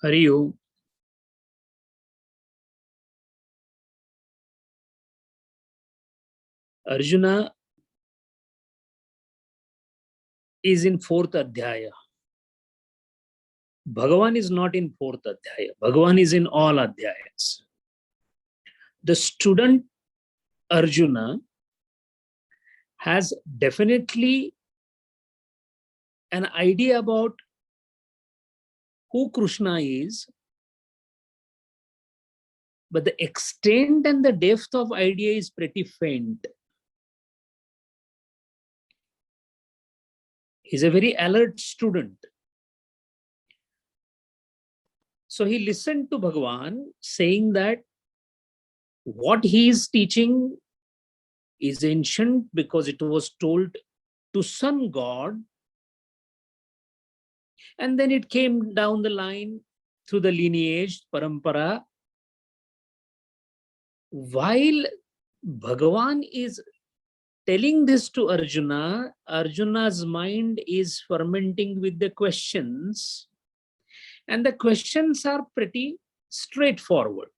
Hari Om. Arjuna is in fourth adhyaya. Bhagavan is not in fourth adhyaya. Bhagavan is in all adhyayas. The student Arjuna has definitely an idea about who Krishna is, but the extent and the depth of idea is pretty faint. He's a very alert student. So he listened to Bhagavan saying that what he is teaching is ancient because it was told to sun god, and then it came down the line through the lineage, parampara. While Bhagavan is telling this to Arjuna, Arjuna's mind is fermenting with the questions, and the questions are pretty straightforward.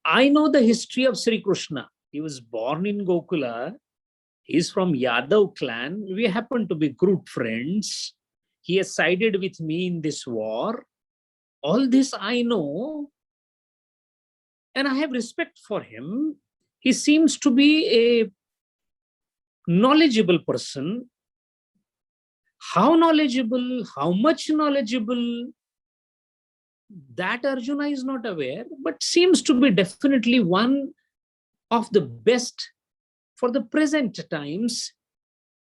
I know the history of Sri Krishna. He was born in Gokula. He's from Yadav clan. We happen to be good friends. He has sided with me in this war. All this I know, and I have respect for him. He seems to be a knowledgeable person. How knowledgeable, how much knowledgeable, that Arjuna is not aware, but seems to be definitely one of the best for the present times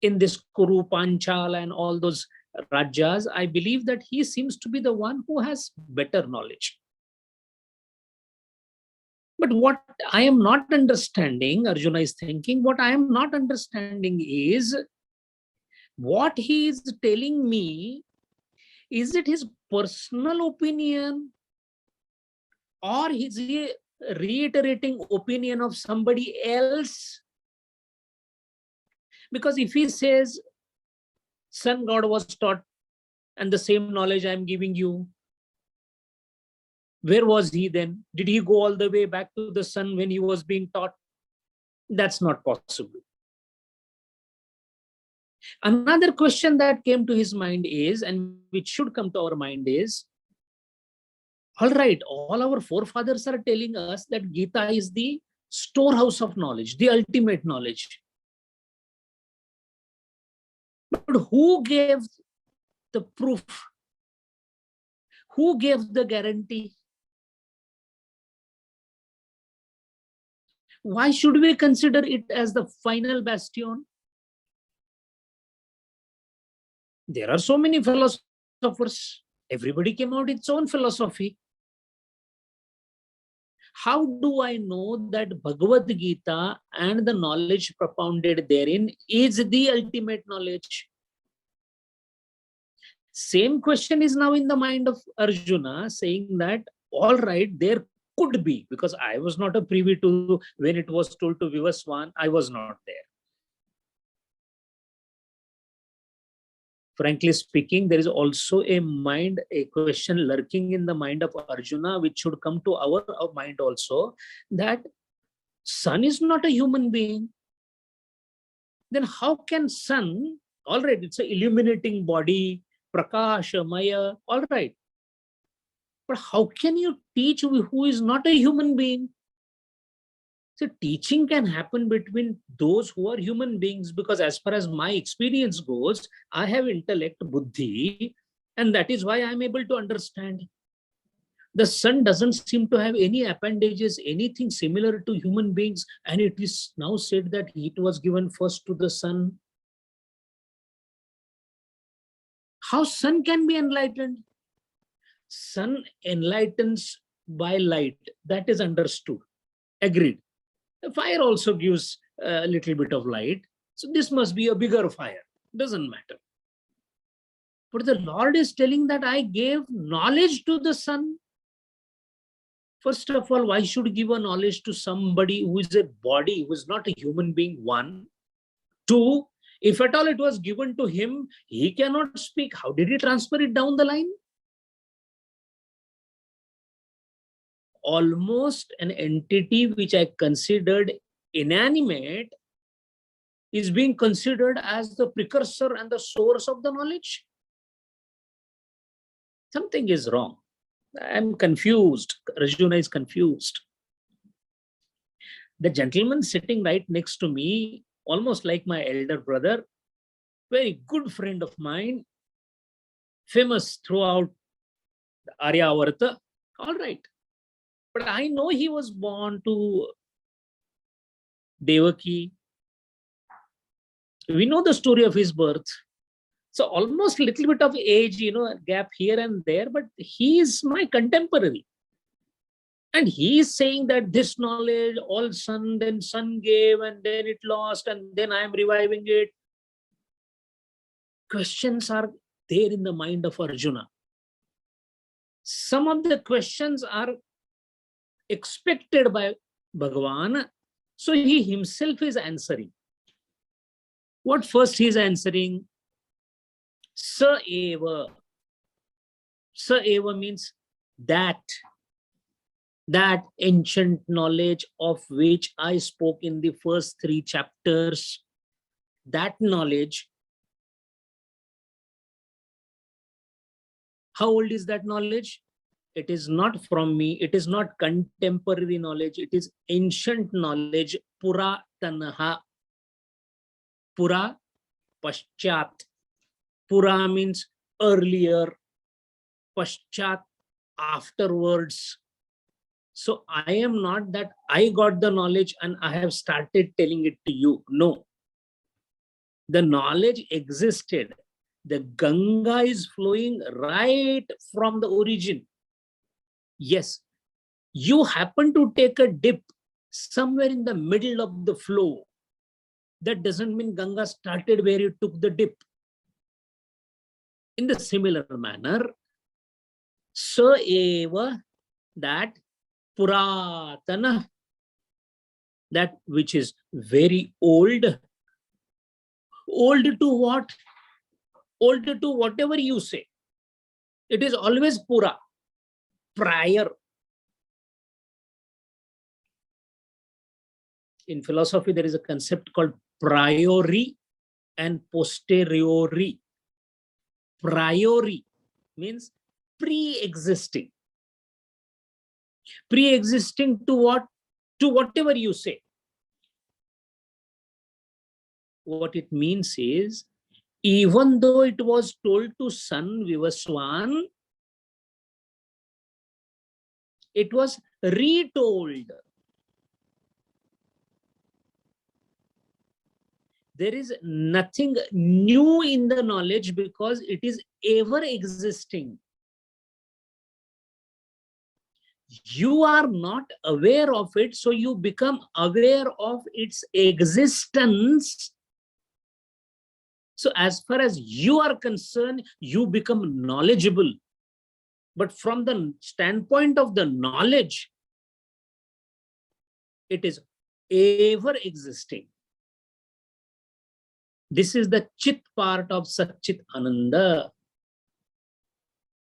in this Kuru, Panchal and all those Rajas. I believe that he seems to be the one who has better knowledge. But what I am not understanding, Arjuna is thinking, what I am not understanding is what he is telling me. Is it his personal opinion, or is he reiterating opinion of somebody else? Because if he says sun god was taught and the same knowledge I am giving you, where was he then? Did he go all the way back to the sun when he was being taught? That's not possible. Another question that came to his mind is, and which should come to our mind is, all right, all our forefathers are telling us that Gita is the storehouse of knowledge, the ultimate knowledge. But who gave the proof? Who gave the guarantee? Why should we consider it as the final bastion? There are so many philosophers. Everybody came out with its own philosophy. How do I know that Bhagavad Gita and the knowledge propounded therein is the ultimate knowledge? Same question is now in the mind of Arjuna, saying that, all right, there could be, because I was not a privy to when it was told to Vivaswan, I was not there. Frankly speaking, there is also a question lurking in the mind of Arjuna, which should come to our mind also, that sun is not a human being. Then how can sun, all right, it's an illuminating body, Prakasha, Maya, all right. But how can you teach who is not a human being? So teaching can happen between those who are human beings, because as far as my experience goes, I have intellect, buddhi, and that is why I am able to understand. The sun doesn't seem to have any appendages, anything similar to human beings, and it is now said that it was given first to the sun. How sun can be enlightened? Sun enlightens by light. That is understood. Agreed. Fire also gives a little bit of light. So this must be a bigger fire. Doesn't matter. But the Lord is telling that I gave knowledge to the sun. First of all, why should give a knowledge to somebody who is a body, who is not a human being? One. Two, if at all it was given to him, he cannot speak. How did he transfer it down the line? almost an entity which I considered inanimate is being considered as the precursor and the source of the knowledge. Something is wrong. I'm confused. Arjuna is confused. The gentleman sitting right next to me, almost like my elder brother, very good friend of mine, famous throughout the Aryavarta, all right. But I know he was born to Devaki. We know the story of his birth. So almost a little bit of age, gap here and there, but he is my contemporary. And he is saying that this knowledge, all sun, then sun gave, and then it lost, and then I am reviving it. Questions are there in the mind of Arjuna. Some of the questions are expected by Bhagavan, so he himself is answering. What first he is answering? Sa eva. Sa eva means that ancient knowledge of which I spoke in the first 3 chapters, that knowledge. How old is that knowledge? It is not from me. It is not contemporary knowledge. It is ancient knowledge. Pura tanha. Pura, paschat. Pura means earlier. Paschat, afterwards. So I am not that I got the knowledge and I have started telling it to you. No. The knowledge existed. The Ganga is flowing right from the origin. Yes, you happen to take a dip somewhere in the middle of the flow. That doesn't mean Ganga started where you took the dip. In the similar manner, sa eva, that puratana, that which is very old. Old to what? Old to whatever you say. It is always pura, prior. In philosophy, there is a concept called priori and posteriori. Priori means pre-existing. Pre-existing to what? To whatever you say. What it means is, even though it was told to son Vivaswan, it was retold. There is nothing new in the knowledge because it is ever existing. You are not aware of it, so you become aware of its existence. So as far as you are concerned, you become knowledgeable. But from the standpoint of the knowledge, it is ever existing. This is the Chit part of Satchit Ananda.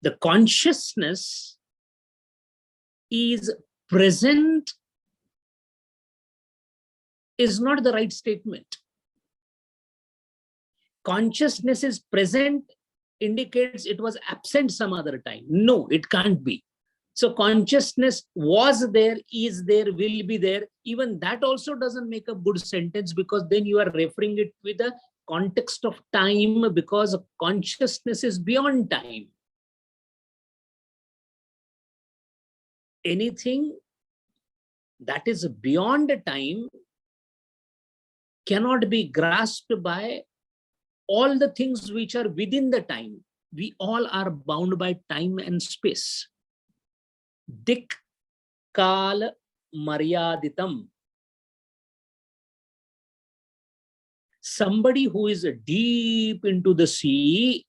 The consciousness is present is not the right statement. Consciousness is present indicates it was absent some other time. No, it can't be. So consciousness was there, is there, will be there. Even that also doesn't make a good sentence, because then you are referring it with a context of time, because consciousness is beyond time. Anything that is beyond time cannot be grasped by all the things which are within the time. We all are bound by time and space. Dik kal maryaditam. Somebody who is deep into the sea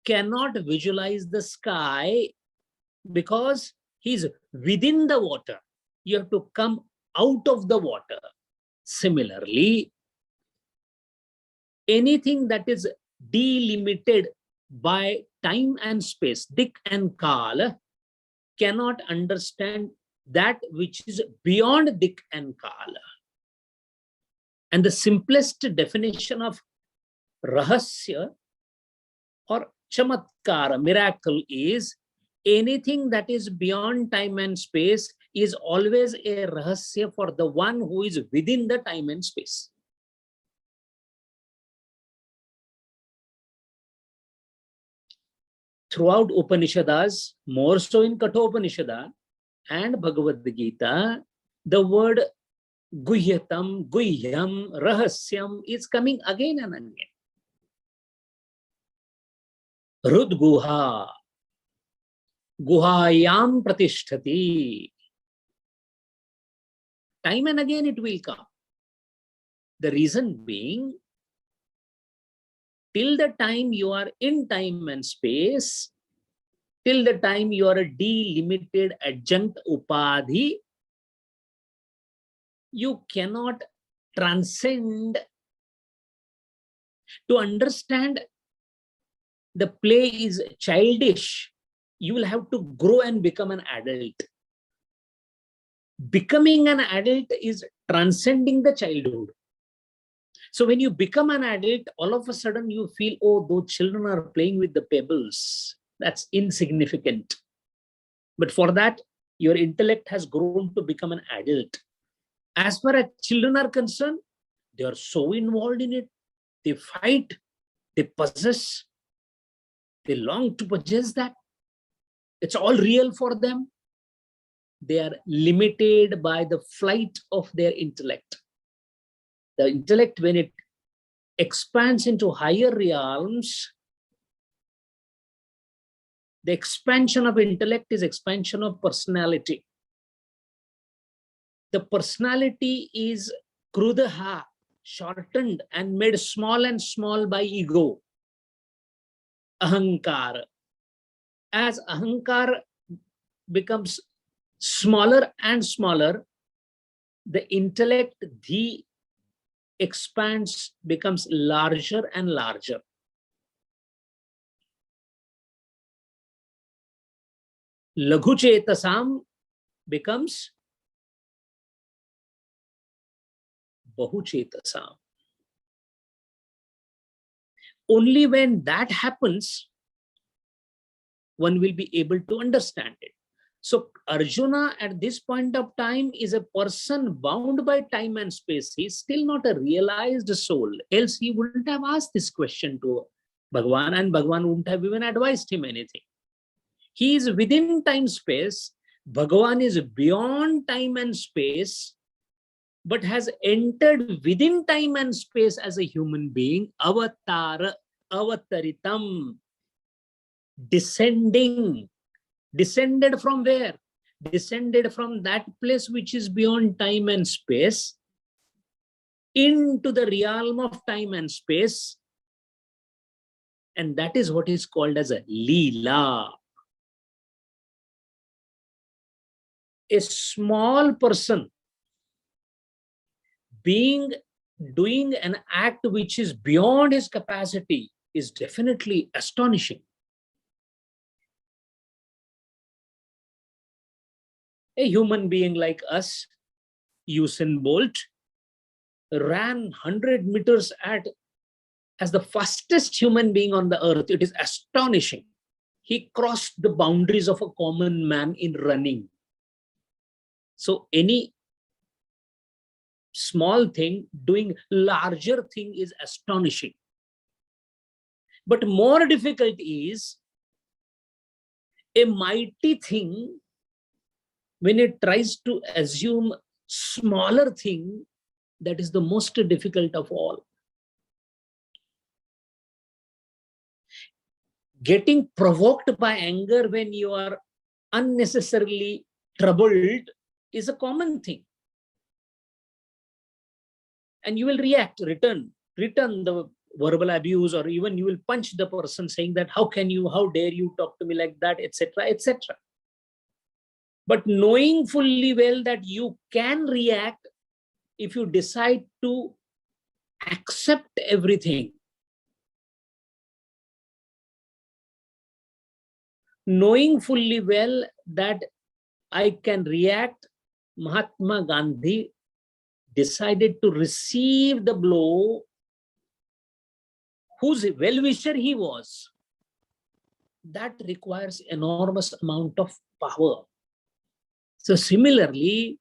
cannot visualize the sky because he's within the water. You have to come out of the water. Similarly, anything that is delimited by time and space, dik and kal, cannot understand that which is beyond Dik and Kala. And the simplest definition of Rahasya or Chamatkara, miracle, is anything that is beyond time and space is always a Rahasya for the one who is within the time and space. Throughout Upanishads, more so in Kathopanishada and Bhagavad Gita, the word Guhyatam, Guhyam, Rahasyam is coming again and again. Rudguha, Guhayam Pratishtati. Time and again it will come. The reason being, till the time you are in time and space, till the time you are a delimited adjunct upadhi, you cannot transcend. To understand the play is childish, you will have to grow and become an adult. Becoming an adult is transcending the childhood. So when you become an adult, all of a sudden you feel, oh, those children are playing with the pebbles. That's insignificant. But for that, your intellect has grown to become an adult. As far as children are concerned, they are so involved in it. They fight, they possess, they long to possess that. It's all real for them. They are limited by the flight of their intellect. The intellect, when it expands into higher realms, the expansion of intellect is expansion of personality. The personality is krudaha, shortened and made small and small by ego, ahankar. As ahankar becomes smaller and smaller, the intellect, the expands, becomes larger and larger. Laghu chetasam becomes Bahu chetasam. Only when that happens, one will be able to understand it. So Arjuna at this point of time is a person bound by time and space. He is still not a realized soul. Else he wouldn't have asked this question to Bhagavan, and Bhagavan wouldn't have even advised him anything. He is within time space. Bhagavan is beyond time and space, but has entered within time and space as a human being. Avatara, avataritam, descending. Descended from where? Descended from that place which is beyond time and space into the realm of time and space. And that is what is called as a Leela. A small person doing an act which is beyond his capacity is definitely astonishing. A human being like us, Usain Bolt, ran 100 meters as the fastest human being on the earth. It is astonishing. He crossed the boundaries of a common man in running. So any small thing doing larger thing is astonishing. But more difficult is a mighty thing when it tries to assume smaller thing. That is the most difficult of all. Getting provoked by anger when you are unnecessarily troubled is a common thing. And you will react, return the verbal abuse, or even you will punch the person saying that, how dare you talk to me like that, etc., etc. But knowing fully well that you can react if you decide to accept everything. knowing fully well that I can react, Mahatma Gandhi decided to receive the blow. Whose well-wisher he was, that requires enormous amount of power. So similarly,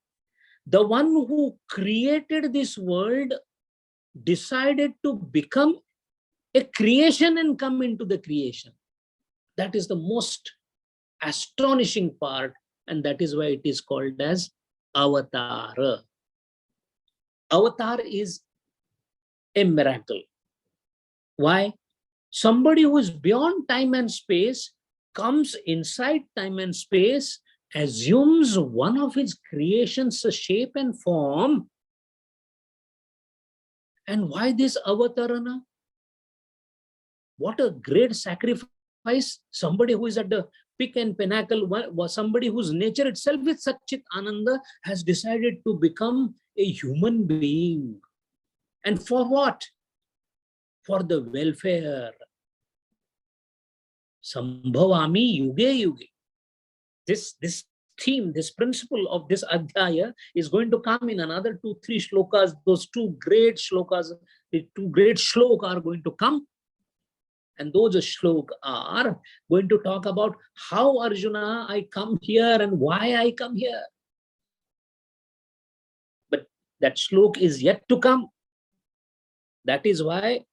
the one who created this world decided to become a creation and come into the creation. That is the most astonishing part, and that is why it is called as avatar. Avatar is a miracle. Why? Somebody who is beyond time and space comes inside time and space, assumes one of his creations shape and form. And why this avatarana? What a great sacrifice. Somebody who is at the peak and pinnacle, somebody whose nature itself is Satchit Ananda, has decided to become a human being. And for what? For the welfare. Sambhavami yuge yuge. This theme, this principle of this adhyaya is going to come in another 2-3 shlokas. Those two great shlokas, the two great shlokas are going to come. And those shlokas are going to talk about how, Arjuna, I come here and why I come here. But that shlok is yet to come. That is why,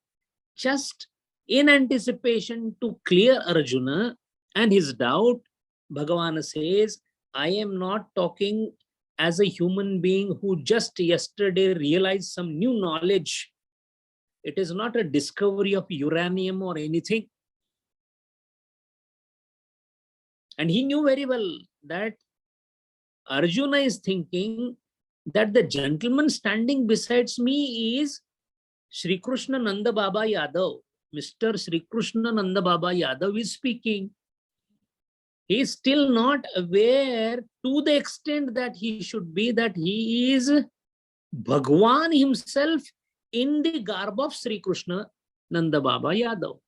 just in anticipation to clear Arjuna and his doubt, Bhagavan says, I am not talking as a human being who just yesterday realized some new knowledge. It is not a discovery of uranium or anything. And he knew very well that Arjuna is thinking that the gentleman standing besides me is Sri Krishna Nanda Baba Yadav. Mr. Sri Krishna Nanda Baba Yadav is speaking. He is still not aware to the extent that he should be, that he is Bhagwan himself in the garb of Sri Krishna Nanda Baba Yadav.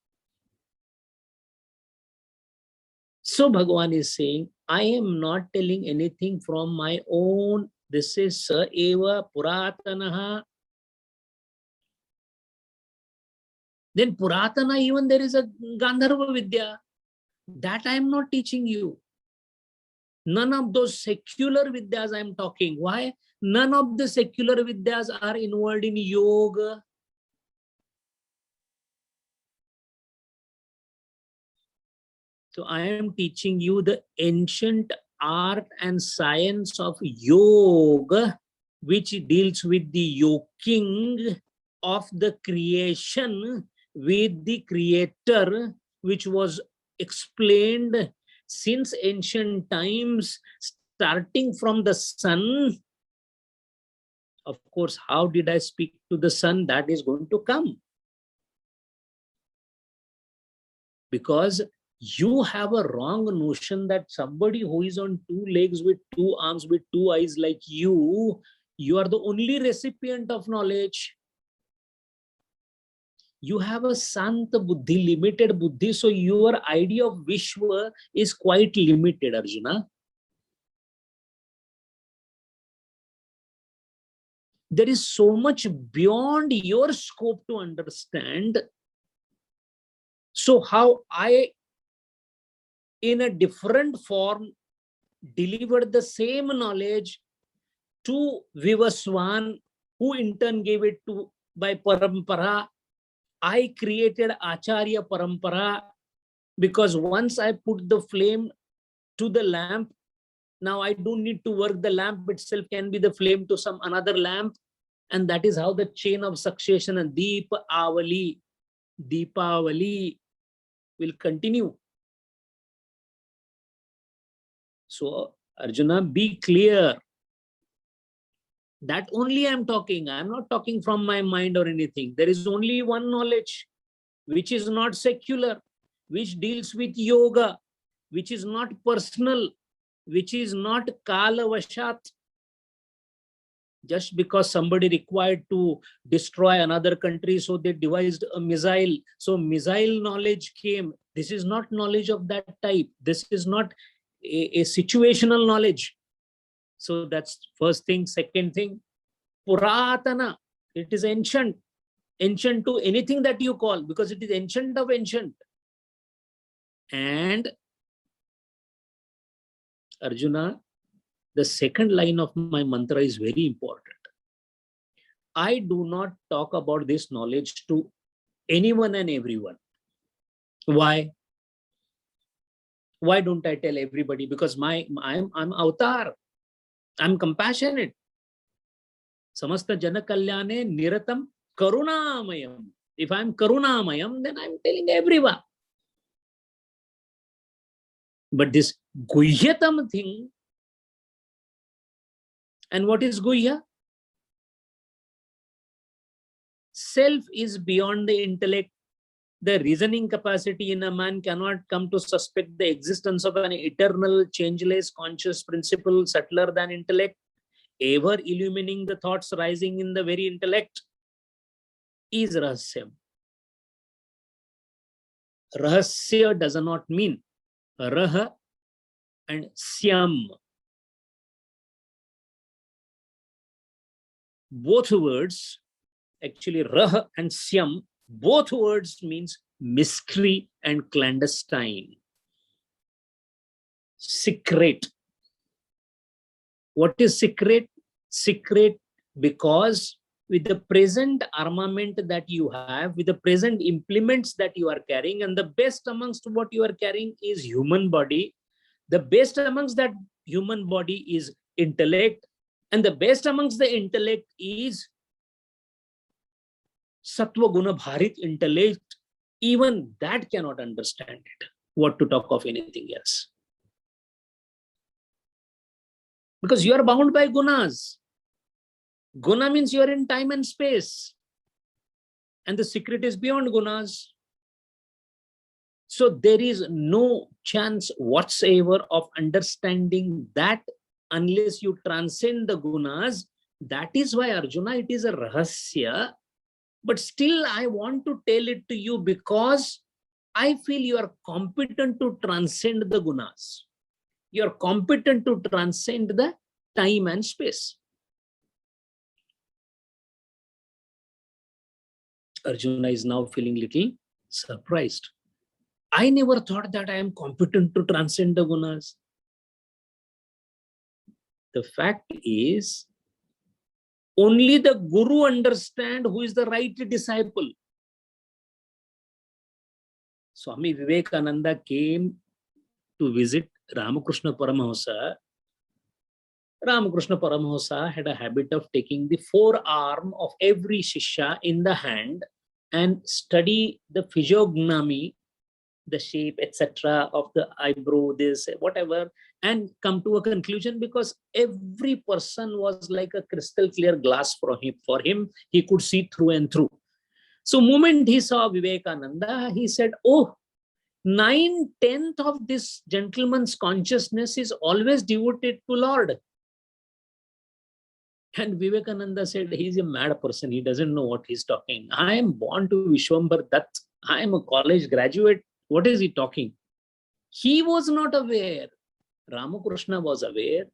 So Bhagwan is saying, I am not telling anything from my own. This is Sa Eva Puratanaha. Then Puratana, even there is a Gandharva Vidya. That I am not teaching you. None of those secular Vidyas I am talking. Why? None of the secular Vidyas are involved in yoga. So I am teaching you the ancient art and science of yoga, which deals with the yoking of the creation with the creator, which was explained since ancient times, starting from the sun. Of course, how did I speak to the sun? That is going to come. Because you have a wrong notion that somebody who is on 2 legs with 2 arms with 2 eyes like you are the only recipient of knowledge. You have a Santa Buddhi, limited Buddhi, so your idea of Vishwa is quite limited, Arjuna. There is so much beyond your scope to understand. So how I, in a different form, delivered the same knowledge to Vivaswan, who in turn gave it to by Parampara. I created Acharya Parampara, because once I put the flame to the lamp, now I don't need to work. The lamp itself can be the flame to some another lamp. And that is how the chain of succession and Deepavali will continue. So Arjuna, be clear. That only I'm talking. I'm not talking from my mind or anything. There is only one knowledge, which is not secular, which deals with yoga, which is not personal, which is not Kala Vashat. Just because somebody required to destroy another country, so they devised a missile. So missile knowledge came. This is not knowledge of that type. This is not a situational knowledge. So that's first thing. Second thing, Puratana. It is ancient. Ancient to anything that you call, because it is ancient of ancient. And Arjuna, the second line of my mantra is very important. I do not talk about this knowledge to anyone and everyone. Why? Why don't I tell everybody? Because I'm avatar. I'm compassionate. Samasta jana kalyane niratam karunamayam. If I'm karunamayam, then I'm telling everyone. But this guhyatam thing, and what is guhya? Self is beyond the intellect. The reasoning capacity in a man cannot come to suspect the existence of an eternal, changeless, conscious principle subtler than intellect, ever illumining the thoughts rising in the very intellect, is rahasyam. Rahasya does not mean raha and syam. Both words, actually raha and syam, both words means mystery and clandestine. Secret. What is secret? Secret because with the present armament that you have, with the present implements that you are carrying, and the best amongst what you are carrying is human body, the best amongst that human body is intellect, and the best amongst the intellect is Sattva Guna Bharit intellect. Even that cannot understand it. What to talk of anything else? Because you are bound by gunas. Guna means you are in time and space. And the secret is beyond gunas. So there is no chance whatsoever of understanding that unless you transcend the gunas. That is why, Arjuna, it is a rahasya. But still, I want to tell it to you because I feel you are competent to transcend the gunas. You are competent to transcend the time and space. Arjuna is now feeling little surprised. I never thought that I am competent to transcend the gunas. The fact is, only the Guru understands who is the right disciple. Swami Vivekananda came to visit Ramakrishna Paramahamsa. Ramakrishna Paramahamsa had a habit of taking the forearm of every Shishya in the hand and study the physiognomy, the shape, etc. of the eyebrow, this, whatever, and come to a conclusion, because every person was like a crystal clear glass for him. He could see through and through. So moment he saw Vivekananda, he said, oh, 9/10 of this gentleman's consciousness is always devoted to Lord. And Vivekananda said, he's a mad person. He doesn't know what he's talking. I am born to Vishwambar Dutt. I am a college graduate. What is he talking? He was not aware. Ramakrishna was aware.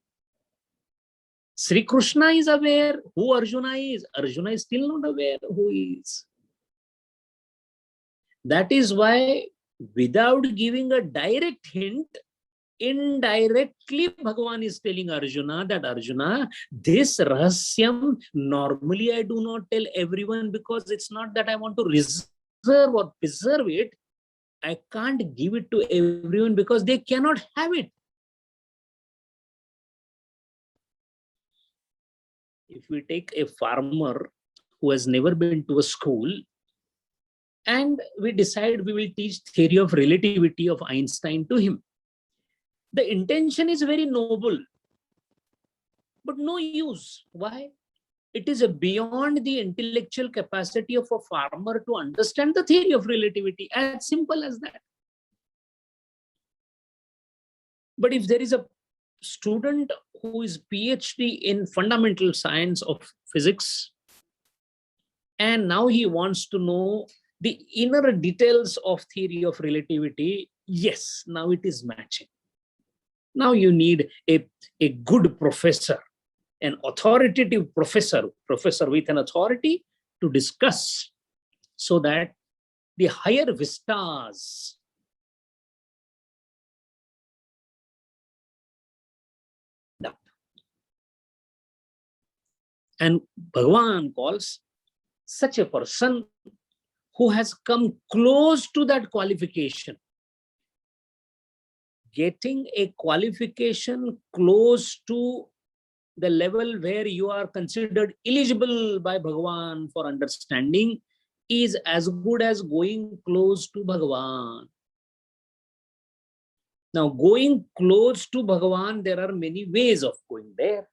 Sri Krishna is aware who Arjuna is. Arjuna is still not aware who he is. That is why, without giving a direct hint, indirectly Bhagavan is telling Arjuna that, Arjuna, this rahasyam, normally I do not tell everyone because it's not that I want to reserve or preserve it. I can't give it to everyone because they cannot have it. If we take a farmer who has never been to a school and we decide we will teach theory of relativity of Einstein to him, the intention is very noble, but no use. Why? It is beyond the intellectual capacity of a farmer to understand the theory of relativity, as simple as that. But if there is a student who is PhD in fundamental science of physics, and now he wants to know The inner details of theory of relativity, yes, now it is matching. Now you need a good professor, an authoritative professor with an authority to discuss, so that the higher vistas up. And Bhagavan calls such a person who has come close to that qualification. Getting a qualification close to the level where you are considered eligible by Bhagavan for understanding is as good as going close to Bhagavan. Now, going close to Bhagavan, there are many ways of going there.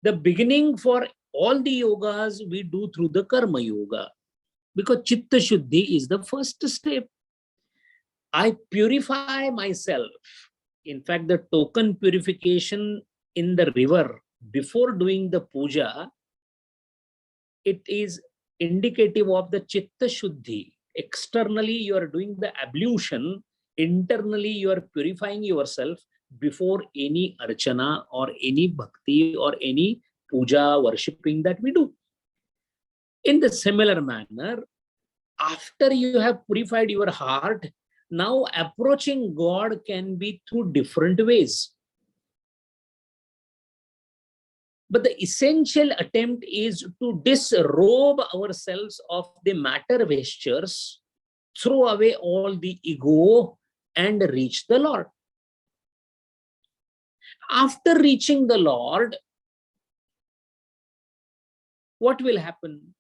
The beginning for all the yogas we do through the Karma Yoga, because Chitta Shuddhi is the first step. I purify myself. In fact, the token purification in the river before doing the puja, it is indicative of the Chitta Shuddhi. Externally, you are doing the ablution. Internally, you are purifying yourself before any archana or any bhakti or any puja worshipping that we do. In the similar manner, after you have purified your heart, now approaching God can be through different ways. But the essential attempt is to disrobe ourselves of the matter vestures, throw away all the ego, and reach the Lord. After reaching the Lord, what will happen?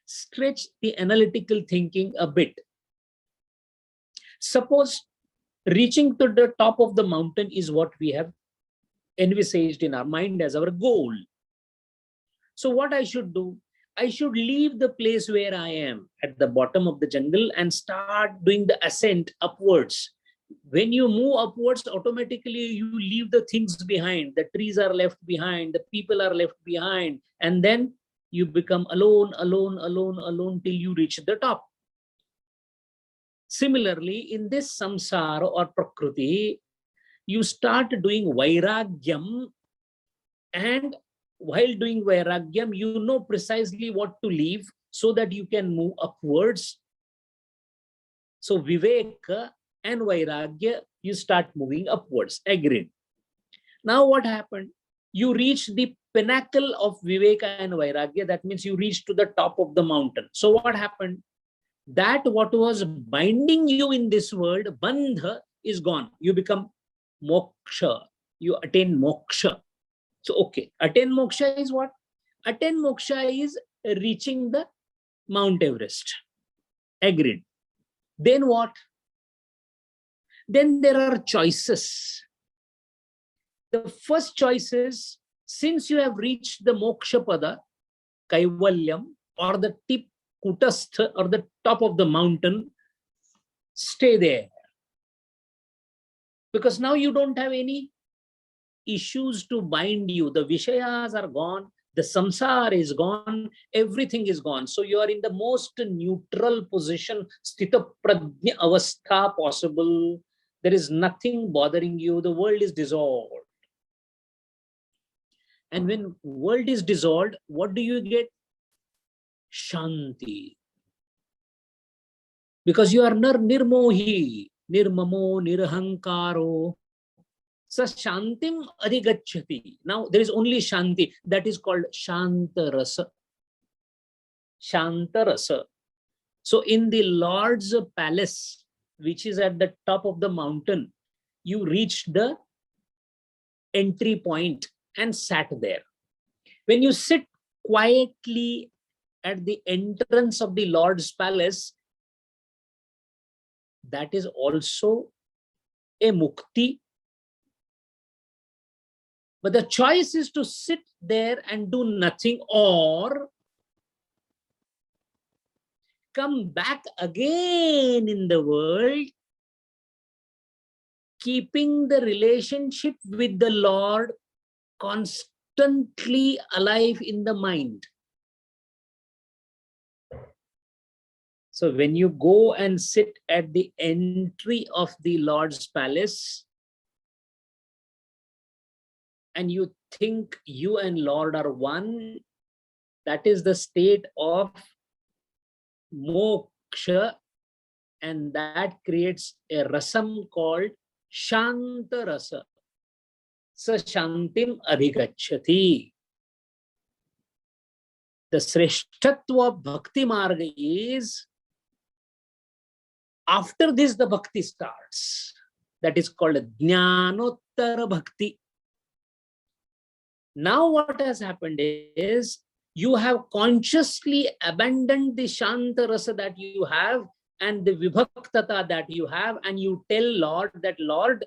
Stretch the analytical thinking a bit. Suppose reaching to the top of the mountain is what we have envisaged in our mind as our goal. So what I should do? I should leave the place where I am at the bottom of the jungle and start doing the ascent upwards. When you move upwards, automatically you leave the things behind. The trees are left behind, the people are left behind, and then you become alone till you reach the top. Similarly, in this samsara or prakriti, you start doing vairagyam, and while doing vairagyam, you know precisely what to leave so that you can move upwards. So viveka and vairagya, you start moving upwards. Agreed. Now what happened? You reach the pinnacle of viveka and vairagya. That means you reach to the top of the mountain. So what happened? That what was binding you in this world, bandha, is gone. You become moksha. You attain moksha. So, okay, attain moksha is what? Attain moksha is reaching the Mount Everest. Agreed. Then what? Then there are choices. The first choice is, since you have reached the moksha pada, kaivalyam, or the tip kutastha, or the top of the mountain, stay there. Because now you don't have any issues to bind you. The vishayas are gone, the samsara is gone, everything is gone. So you are in the most neutral position, sthita prajna avastha possible. There is nothing bothering you. The world is dissolved. And when world is dissolved, what do you get? Shanti. Because you are nirmohi, nirmamo, nirhankaro. Sa shantim adhigacchati. Now there is only shanti. That is called shantarasa. Shantarasa. So in the Lord's palace, which is at the top of the mountain, you reached the entry point and sat there. When you sit quietly at the entrance of the Lord's palace, that is also a mukti. But the choice is to sit there and do nothing, or come back again in the world, keeping the relationship with the Lord constantly alive in the mind. So when you go and sit at the entry of the Lord's palace, and you think you and Lord are one, that is the state of moksha, and that creates a rasam called Shanta Rasa. Sa Shantim Adhigachati. The Sreshtatva of Bhakti Marga is, after this the Bhakti starts. That is called Jnanottara Bhakti. Now what has happened is, you have consciously abandoned the Shanta Rasa that you have and the Vibhaktata that you have, and you tell Lord that, Lord,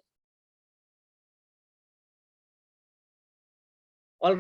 all